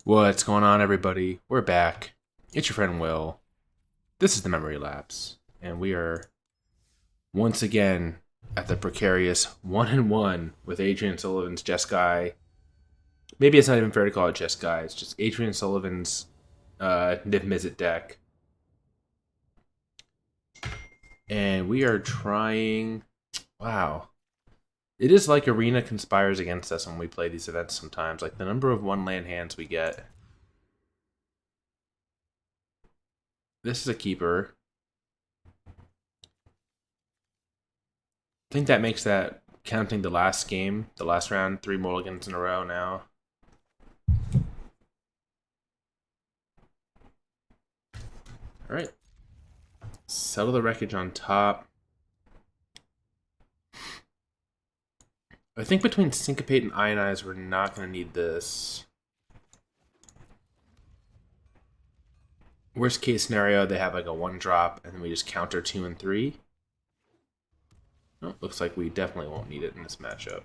What's going on, everybody? We're back. It's your friend Will. This is the Memory Lapse, and we are once again at the precarious 1-1 with Adrian Sullivan's Jeskai. Maybe it's not even fair to call it Jeskai. It's just Adrian Sullivan's Niv-Mizzet deck, and we are trying. Wow, it is like Arena conspires against us when we play these events sometimes. Like the number of one-land hands we get. This is a keeper. I think that makes that, counting the last game, the last round, 3 mulligans in a row now. Alright. Settle the Wreckage on top. I think between Syncopate and Ionize, we're not going to need this. Worst case scenario, they have like a 1-drop, and then we just counter 2 and 3. Oh, looks like we definitely won't need it in this matchup.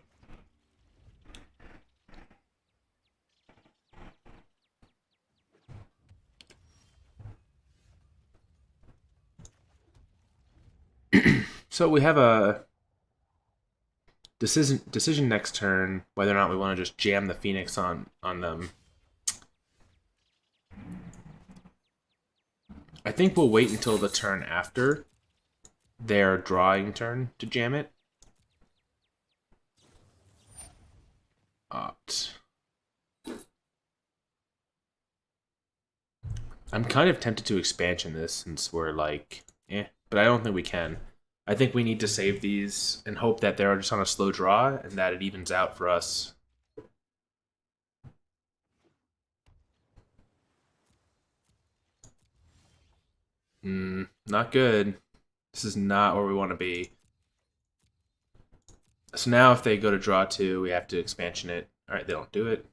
So we have a decision next turn whether or not we want to just jam the Phoenix on them. I think we'll wait until the turn after their drawing turn to jam it. I'm kind of tempted to expansion this since we're like, but I don't think we can. I think we need to save these and hope that they're just on a slow draw and that it evens out for us. Not good. This is not where we want to be. So now if they go to draw 2, we have to expansion it. Alright, they don't do it.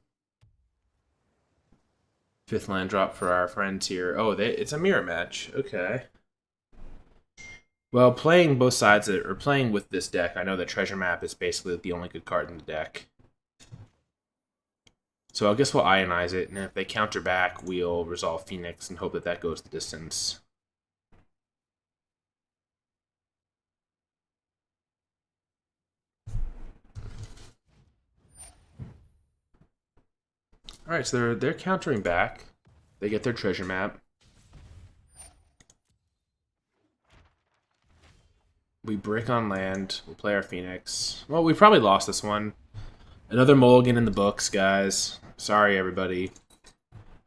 5th land drop for our friends here. Oh, it's a mirror match. Okay. Well, playing both sides, or playing with this deck, I know that Treasure Map is basically the only good card in the deck. So I guess we'll Ionize it, and if they counter back, we'll resolve Phoenix and hope that that goes the distance. Alright, so they're countering back. They get their Treasure Map. We break on land. We'll play our Phoenix. Well, we probably lost this one. Another mulligan in the books, guys. Sorry, everybody.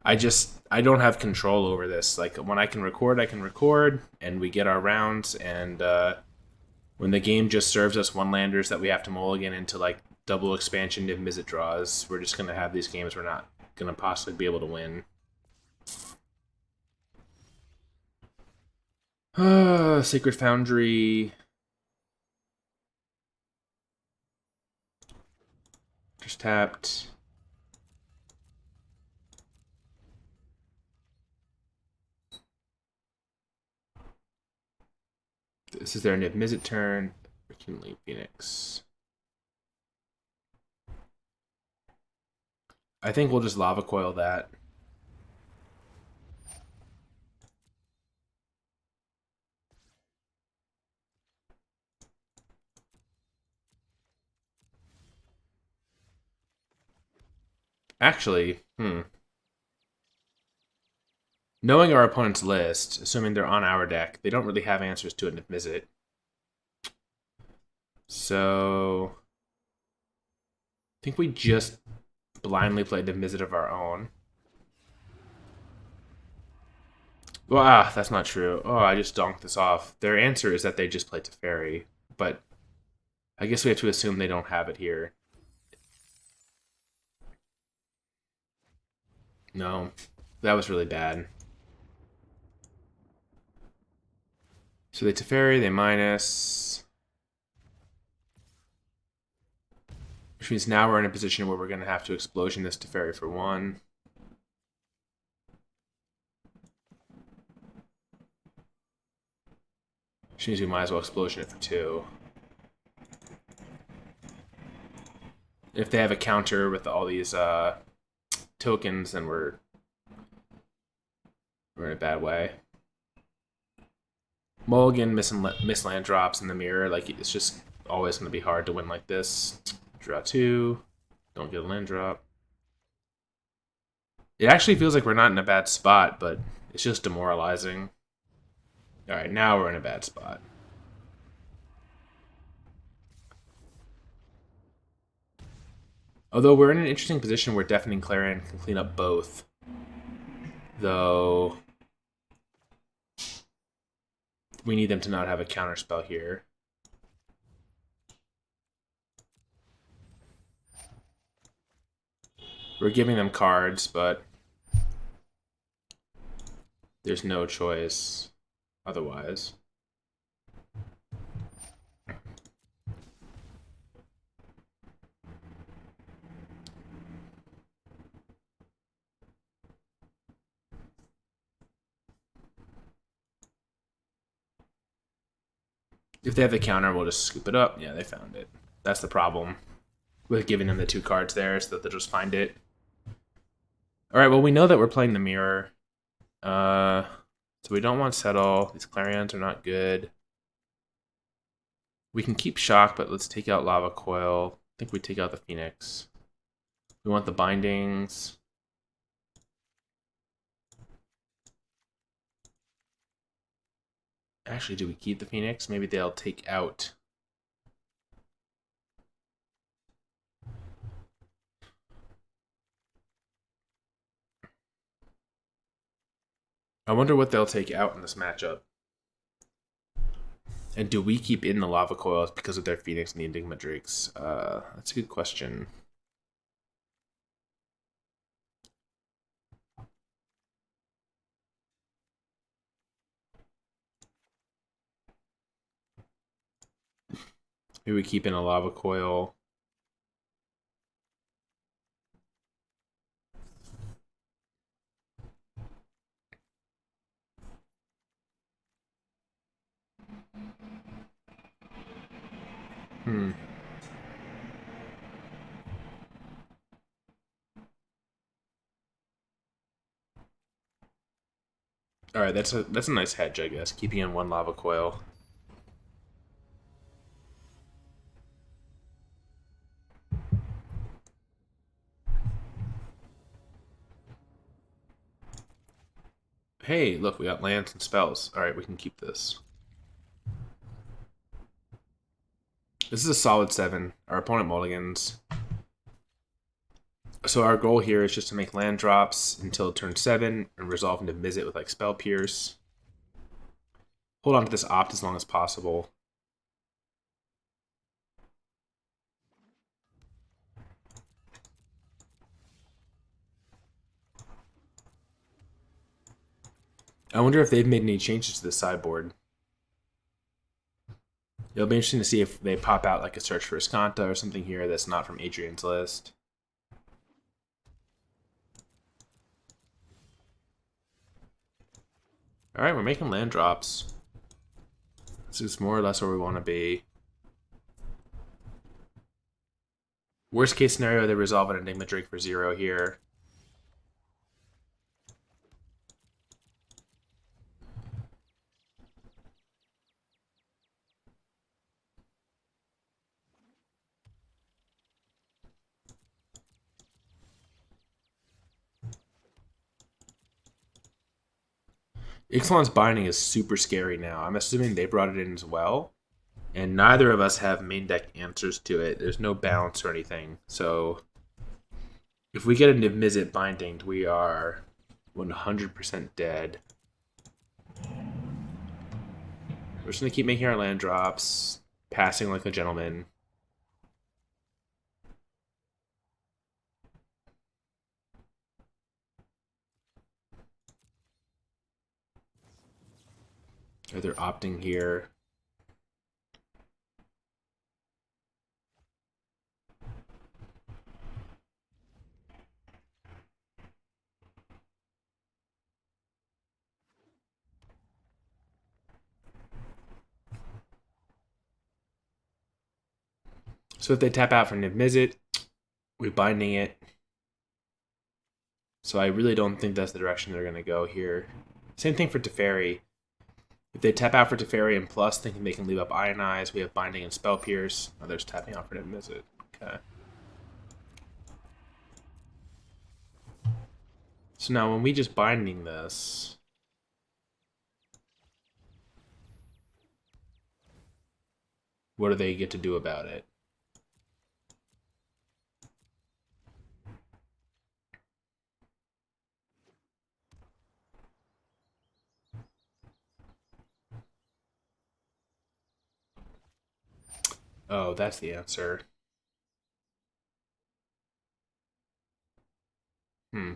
I don't have control over this. Like, when I can record, and we get our rounds, and when the game just serves us one-landers that we have to mulligan into, like, double expansion Niv-Mizzet draws, we're just going to have these games we're not going to possibly be able to win. Sacred Foundry. Just tapped. This is their Niv-Mizzet turn. Rekindling Phoenix. I think we'll just Lava Coil that. Actually, knowing our opponent's list, assuming they're on our deck, they don't really have answers to it in Niv-Mizzet. So I think we just blindly played Niv-Mizzet of our own. Well, that's not true. Oh, I just donked this off. Their answer is that they just play Teferi, but I guess we have to assume they don't have it here. No, that was really bad. So they Teferi, they minus. Which means now we're in a position where we're going to have to explosion this Teferi for 1. Which means we might as well explosion it for 2. If they have a counter with all these tokens, then we're in a bad way. Mulligan, miss land drops in the mirror. Like, it's just always going to be hard to win like this. Draw 2. Don't get a land drop. It actually feels like we're not in a bad spot, but it's just demoralizing. Alright, now we're in a bad spot. Although we're in an interesting position where Deafening Clarion can clean up both. Though we need them to not have a counterspell here. We're giving them cards, but there's no choice otherwise. If they have the counter, we'll just scoop it up. Yeah, they found it. That's the problem with giving them the 2 cards there, so that they'll just find it. Alright, well, we know that we're playing the mirror. So we don't want Settle. These Clarions are not good. We can keep Shock, but let's take out Lava Coil. I think we take out the Phoenix. We want the bindings. Actually, do we keep the Phoenix? Maybe they'll take out... I wonder what they'll take out in this matchup. And do we keep in the Lava Coils because of their Phoenix and the Enigma Drakes? That's a good question. Maybe we keep in a Lava Coil. Alright, that's a nice hedge, I guess. Keeping in 1 Lava Coil. Hey, look, we got lands and spells. Alright, we can keep this. This is a solid 7. Our opponent mulligans. So our goal here is just to make land drops until turn 7 and resolve into Niv-Mizzet with like Spell Pierce. Hold on to this opt as long as possible. I wonder if they've made any changes to the sideboard. It'll be interesting to see if they pop out like a Search for Escanta or something here that's not from Adrian's list. Alright, we're making land drops. This is more or less where we want to be. Worst case scenario, they resolve an Enigma Drake for 0 here. Ixalan's binding is super scary now. I'm assuming they brought it in as well. And neither of us have main deck answers to it. There's no bounce or anything. So if we get a Niv-Mizzet binding, we are 100% dead. We're just going to keep making our land drops, passing like a gentleman. Or they're opting here. So if they tap out for Niv-Mizzet, we're binding it. So I really don't think that's the direction they're going to go here. Same thing for Teferi. If they tap out for Teferi and plus, thinking they can leave up Ionize, we have Binding and Spell Pierce. Oh, there's tapping out for Niv-Mizzet. Okay. So now when we just Binding this... what do they get to do about it? Oh, that's the answer. Hmm.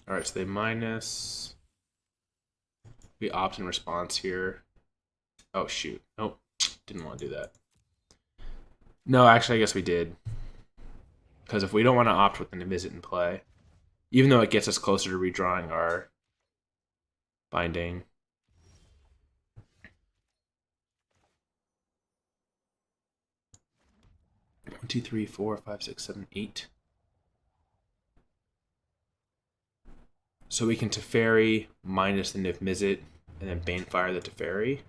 Alright, so they minus... we opt in response here. Oh, shoot. Nope. Didn't want to do that. No, actually, I guess we did. Because if we don't want to opt with the Niv-Mizzet in play, even though it gets us closer to redrawing our Binding. 1, 2, 3, 4, 5, 6, 7, 8. So we can Teferi minus the Niv-Mizzet and then Banefire the Teferi.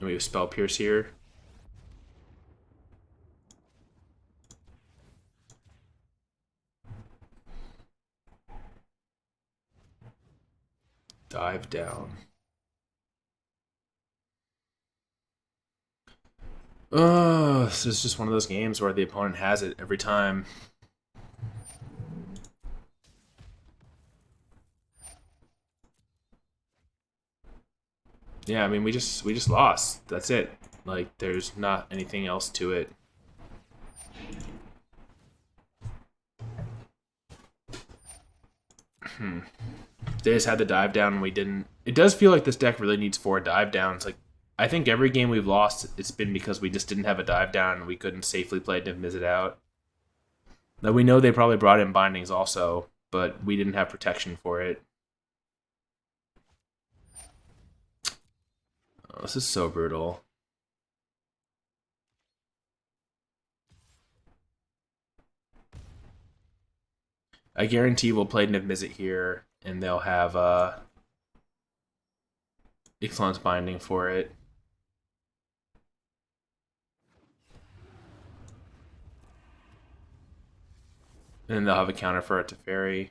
And we have Spell Pierce here. Dive down. Oh, this is just one of those games where the opponent has it every time. Yeah, I mean we just lost. That's it. Like there's not anything else to it. They just had the dive down and we didn't. It does feel like this deck really needs 4 dive downs. Like I think every game we've lost, it's been because we just didn't have a dive down and we couldn't safely play Niv-Mizzet out. Now we know they probably brought in bindings also, but we didn't have protection for it. Oh, this is so brutal. I guarantee we'll play Niv-Mizzet here, and they'll have Ixalan's binding for it. And then they'll have a counter for it to Teferi.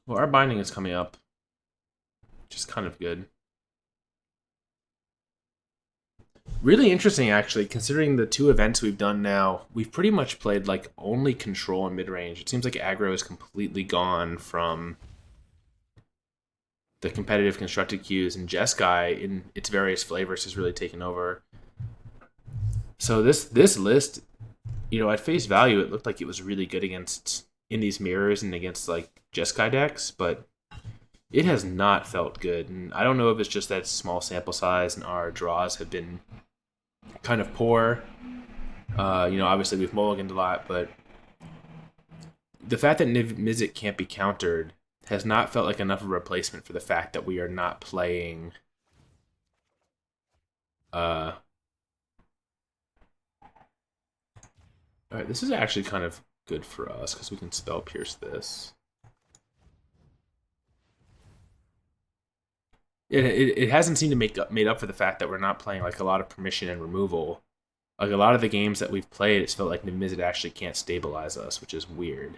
Well, our binding is coming up, which is kind of good. Really interesting, actually, considering the 2 events we've done now. We've pretty much played like only control and mid-range. It seems like aggro is completely gone from the competitive constructed queues, and Jeskai in its various flavors has really taken over. So this list, you know, at face value, it looked like it was really good against Indies Mirrors and against like Jeskai decks, but it has not felt good. And I don't know if it's just that small sample size and our draws have been kind of poor. You know, obviously we've mulliganed a lot, but the fact that Niv-Mizzet can't be countered has not felt like enough of a replacement for the fact that we are not playing Alright, this is actually kind of good for us because we can spell pierce this. It hasn't seemed to made up for the fact that we're not playing like a lot of permission and removal. Like a lot of the games that we've played, it's felt like Niv-Mizzet actually can't stabilize us, which is weird.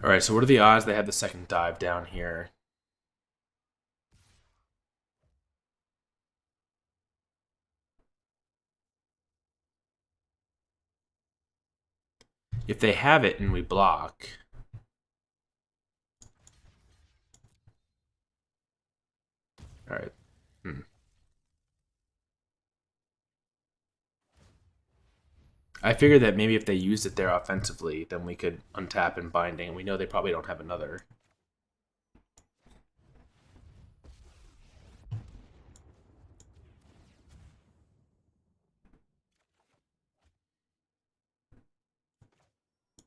Alright, so what are the odds they have the second dive down here? If they have it and we block, All right. I figured that maybe if they used it there offensively, then we could untap and binding. We know they probably don't have another.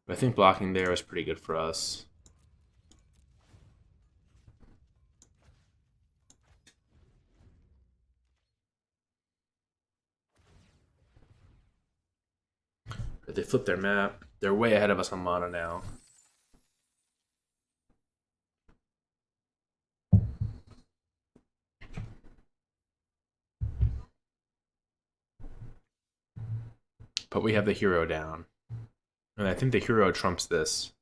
But I think blocking there was pretty good for us. But they flipped their map. They're way ahead of us on mana now. But we have the hero down. And I think the hero trumps this.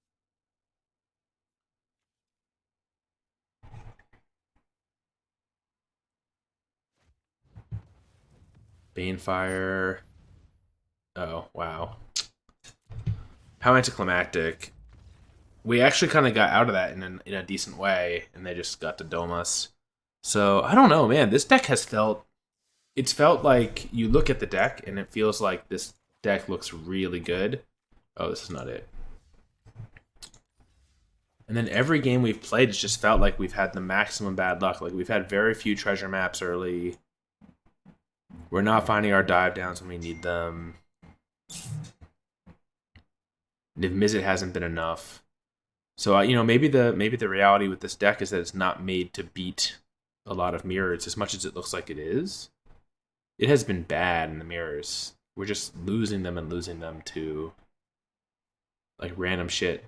Banefire. Oh, wow. How anticlimactic. We actually kind of got out of that in a decent way, and they just got to dome us. So, I don't know, man. This deck has felt... It's felt like you look at the deck, and it feels like this deck looks really good. Oh, this is not it. And then every game we've played, it's just felt like we've had the maximum bad luck. Like, we've had very few treasure maps early. We're not finding our dive downs when we need them. Niv-Mizzet hasn't been enough. So, maybe the reality with this deck is that it's not made to beat a lot of mirrors as much as it looks like it is. It has been bad in the mirrors. We're just losing them to like random shit.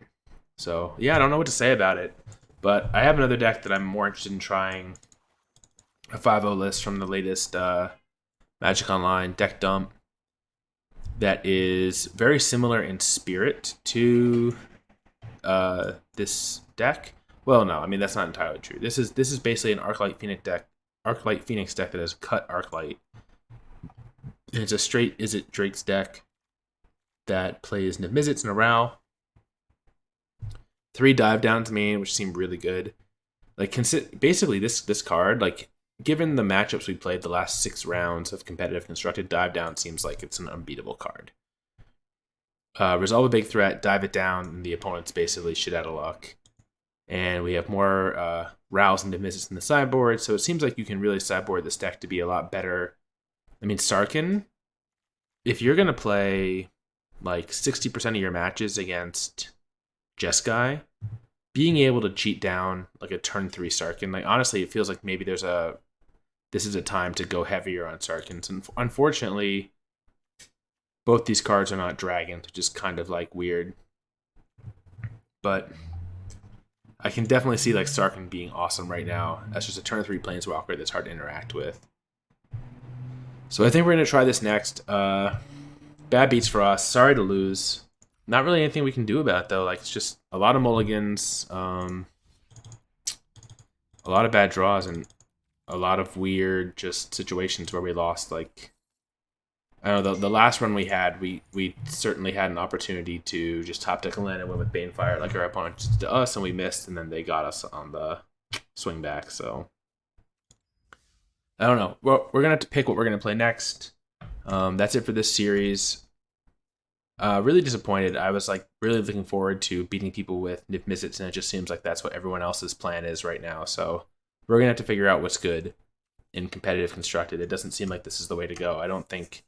So, yeah, I don't know what to say about it. But I have another deck that I'm more interested in trying. A 5-0 list from the latest Magic Online deck dump that is very similar in spirit to this deck. Well, no, I mean that's not entirely true. This is basically an Arclight Phoenix deck that has cut Arclight. And it's a straight Izzet Drake's deck that plays Niv-Mizzets and a Rao. 3 dive downs main, which seemed really good. Like basically this card, like given the matchups we played the last 6 rounds of competitive constructed, dive down seems like it's an unbeatable card. Resolve a big threat, dive it down, and the opponent's basically shit out of luck. And we have more Raos and Niv-Mizzets in the sideboard, so it seems like you can really sideboard this deck to be a lot better. I mean, Sarkhan, if you're going to play like 60% of your matches against Jeskai, being able to cheat down like a turn 3 Sarkhan, like honestly, it feels like maybe this is a time to go heavier on Sarkhans. And unfortunately, both these cards are not dragons, which is kind of like weird. But I can definitely see like Sarkhan being awesome right now. That's just a turn 3 planeswalker that's hard to interact with. So I think we're going to try this next. Bad beats for us. Sorry to lose. Not really anything we can do about it, though. Like, it's just a lot of mulligans, a lot of bad draws, and a lot of weird just situations where we lost. Like, I don't know, the last run we had, we certainly had an opportunity to just top deck a land and win with Banefire, like our opponent did to us, and we missed, and then they got us on the swing back. So I don't know. Well, we're gonna have to pick what we're gonna play next. That's it for this series. Really disappointed. I was like really looking forward to beating people with Niv-Mizzets, and it just seems like that's what everyone else's plan is right now. So we're gonna have to figure out what's good in competitive constructed. It doesn't seem like this is the way to go. I don't think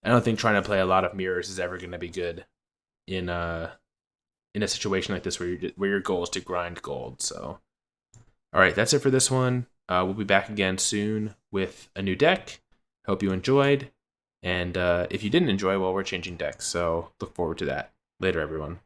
trying to play a lot of mirrors is ever gonna be good in a situation like this where your goal is to grind gold. So all right, that's it for this one. We'll be back again soon with a new deck. Hope you enjoyed. And if you didn't enjoy, well, we're changing decks. So look forward to that. Later, everyone.